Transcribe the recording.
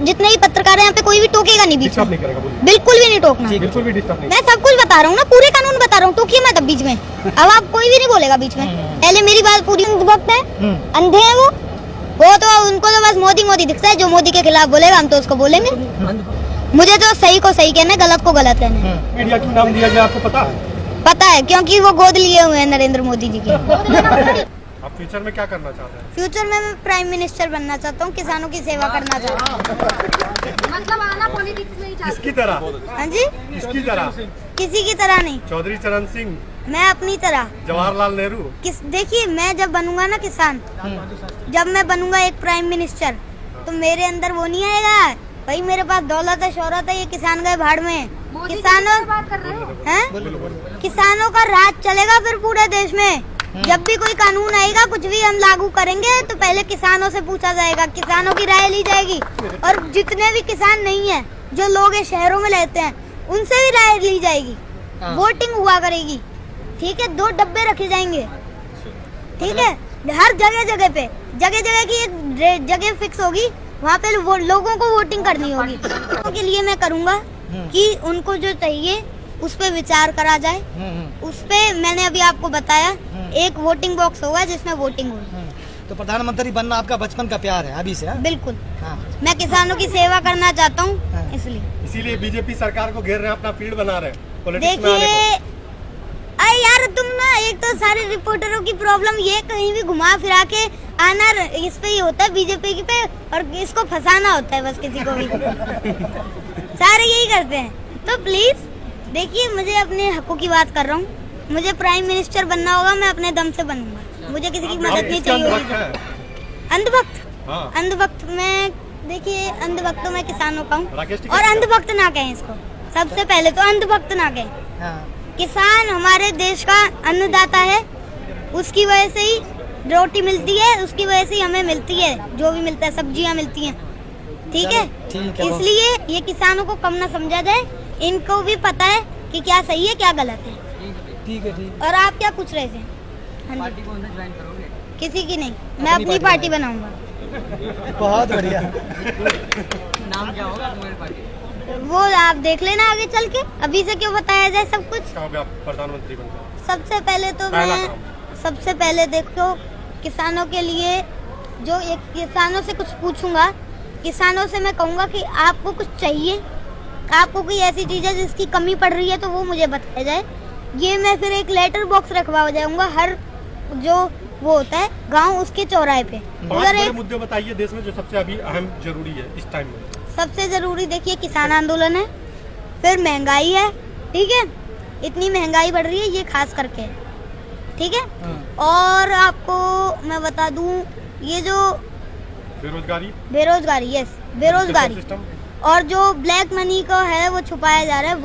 जितने भी पत्रकार हैं यहाँ पे कोई भी टोकेगा नहीं बीच में, बिल्कुल भी नहीं टोकना, बिल्कुल भी डिस्टर्ब नहीं। मैं सब कुछ बता रहा हूँ ना, पूरे कानून बता रहा हूँ, टोकिए मत अब बीच में। अब आप कोई भी नहीं बोलेगा बीच में। पहले मेरी बात पूरी, वक्त है, अंधे हैं वो तो उनको तो बस मोदी मोदी दिखता है। जो मोदी के खिलाफ बोलेगा हम तो उसको बोलेंगे। मुझे तो सही को सही कहना है, गलत को गलत कहना है। मीडिया क्यों नाम दिया गया आपको पता है? पता है, क्योंकि वो गोद लिए हुए हैं नरेंद्र मोदी जी के। आप फ्यूचर में क्या करना चाहते हैं? फ्यूचर में मैं प्राइम मिनिस्टर बनना चाहता हूँ, किसानों की सेवा करना चाहता हूँ। मतलब आना पॉलिटिक्स में ही चाहते किसकी तरह? हाँ जी, किसकी तरह? किसी की तरह नहीं, चौधरी चरण सिंह, मैं अपनी तरह। जवाहरलाल नेहरू। देखिए, मैं जब बनूंगा ना किसान, जब मैं बनूंगा एक प्राइम मिनिस्टर, तो मेरे अंदर वो नहीं आएगा भाई मेरे पास दौलत है, शोहरत है, ये किसान गए भाड़ में। किसानों बात कर रहे हो? हैं, किसानों का राज चलेगा फिर पूरे देश में। जब भी कोई कानून आएगा, कुछ भी हम लागू करेंगे, तो पहले किसानों से पूछा जाएगा, किसानों की राय ली जाएगी। और जितने भी किसान नहीं है, जो लोग ये शहरों में रहते हैं, उनसे भी राय ली जाएगी। वोटिंग हुआ करेगी, ठीक है, 2 डब्बे रखे जाएंगे, ठीक है, हर जगह जगह पे, जगह जगह की एक जगह फिक्स होगी, वहाँ पे लोगों को वोटिंग करनी होगी। के लिए मैं करूँगा कि उनको जो चाहिए उस पे विचार करा जाए। उस पे मैंने अभी आपको बताया, एक वोटिंग बॉक्स होगा जिसमें वोटिंग होगी। तो प्रधानमंत्री बनना आपका बचपन का प्यार है अभी से? बिल्कुल। हाँ। मैं किसानों की सेवा करना चाहता हूँ, इसीलिए बीजेपी सरकार को घेर रहे हैं, अपना फील्ड बना रहे हैं पॉलिटिक्स में आने देखिए, अरे यार तुम ना, एक तो सारे रिपोर्टरों की प्रॉब्लम ये, कहीं भी घुमा फिरा के आना इस पे ही होता है, बीजेपी की पे, और इसको फंसाना होता है बस किसी को भी। सारे यही करते हैं। तो प्लीज देखिए, मुझे अपने हकों की बात कर रहा हूँ, मुझे प्राइम मिनिस्टर बनना होगा, मैं अपने दम से बनूंगा, मुझे किसी की मदद नहीं चाहिए होगी। अंधभक्त, हाँ। अंधभक्त में देखिए, अंधभक्त तो मैं किसानों का हूँ, राकेश जी और अंधभक्त ना कहें इसको, सबसे पहले तो अंधभक्त ना कहें। हाँ। किसान हमारे देश का अन्नदाता है, उसकी वजह से ही रोटी मिलती है, उसकी वजह से ही हमें मिलती है, जो भी मिलता है, सब्जियां मिलती हैं, ठीक है। इसलिए ये किसानों को कम ना समझा जाए, इनको भी पता है कि क्या सही है क्या गलत है। ठीक है, ठीक। और आप क्या पूछ रहे थे? पार्टी कौन सा ज्वाइन करोगे? किसी की नहीं, मैं अपनी पार्टी बनाऊंगा। बहुत बढ़िया। नाम क्या होगा तुम्हारी पार्टी? वो आप देख लेना आगे चल के, अभी से क्यों बताया जाए सब कुछ। कहोगे आप प्रधानमंत्री बन जाओ? सबसे पहले तो पहला मैं, काम। सबसे पहले देखो, किसानों के लिए जो एक किसानों से कुछ पूछूंगा, किसानों से मैं कहूँगा कि आपको कुछ चाहिए, आपको कोई ऐसी चीज़ है जिसकी कमी पड़ रही है, तो वो मुझे बताया जाए। ये मैं फिर एक लेटर बॉक्स रखवा जाऊंगा हर जो वो होता है गांव, उसके चौराहे पे। अगर एक मुद्दे बताइए देश में जो सबसे अभी अहम जरूरी है इस टाइम में। सबसे जरूरी देखिए, किसान आंदोलन है, फिर महंगाई है, ठीक है, इतनी महंगाई बढ़ रही है, ये खास करके, ठीक है। और आपको मैं बता दूं, ये जो बेरोजगारी, यस, बेरोजगारी, और जो ब्लैक मनी का है वो छुपाया जा रहा है, वो